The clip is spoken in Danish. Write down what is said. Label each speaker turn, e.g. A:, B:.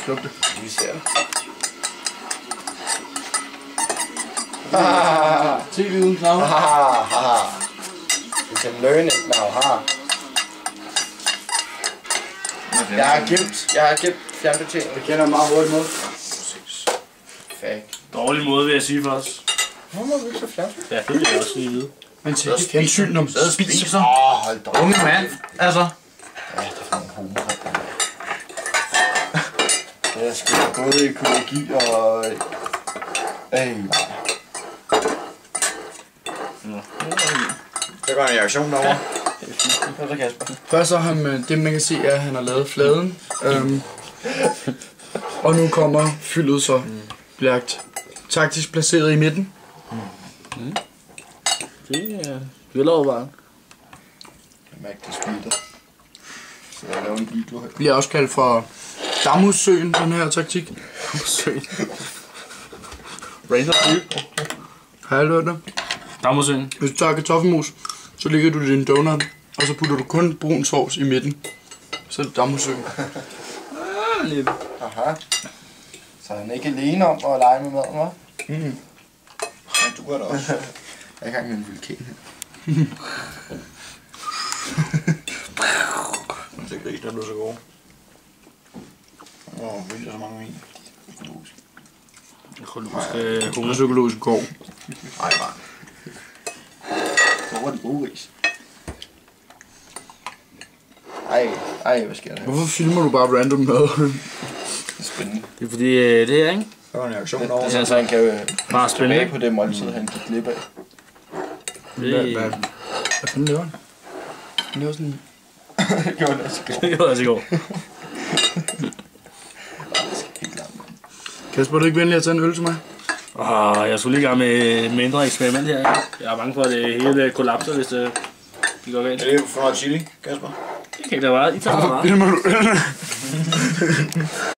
A: sluk det.
B: Vi ser det.
A: TV uden knap.
B: You can learn it now, Jeg har gemt fjernbetjeningen.
A: Jeg kender meget hurtigt måde.
B: Fuck.
C: Dårlig måde, vil jeg sige for os.
B: Hvor må vi ikke så fjernsyn?
C: Ja, det vil jeg også lige vide.
A: Men til hensyn, når man spiser.
B: Hold da.
C: Unge mand, altså.
B: Ja, det er for nogle homo. Det er sgu både økologi og... Så går en reaktion derovre.
A: Først så har han, det man kan se er, at han har lavet fladen. Og nu kommer fyldet så lagt taktisk placeret i midten.
C: Det er velovervejet.
B: Mærke det speeder. Så jeg laver en video her.
A: Bliver også kaldt for Damhussøen, den her taktik.
C: Damhussøen. Random View.
A: Har jeg hørt det?
C: Damhussøen.
A: Hvis du tager kartoffelmos, så lægger du din donut, og så putter du kun brun sovs i midten. Så er det Damhussøen.
C: Lidt.
B: Aha. Så er han ikke alene om at lege med maden, hva'?
A: Mm.
B: Ja, du gør det også. Jeg er i gang med en vulkan her.
A: Men så griner du så god. Vildt så mange vin.
C: Økologisk
A: økologisk gård.
B: Ej, bare. Hvor var det gode ris? Ej, hvad sker der?
A: Hvorfor filmer du bare random mad?
B: Det er spændende.
C: Det er fordi, det her, ikke?
A: Der var en reaktion
B: Det
A: over.
B: er så han kan jo
C: Bare spændende.
B: tilbage på det måltid, han gik glip af.
A: Hvad fanden laver han? Han laver sådan...
B: Det gjorde det også godt.
C: Det gjorde jeg i går.
A: Kasper, er du ikke venlig at tage en øl til mig?
C: Jeg skulle lige i gang med et mindre eksperiment her. Jeg er bange for, at det hele kollapser, hvis det går galt.
B: Er det for noget chili, Kasper?
C: Det kan ikke da være. I tager det bare.
A: Filmer du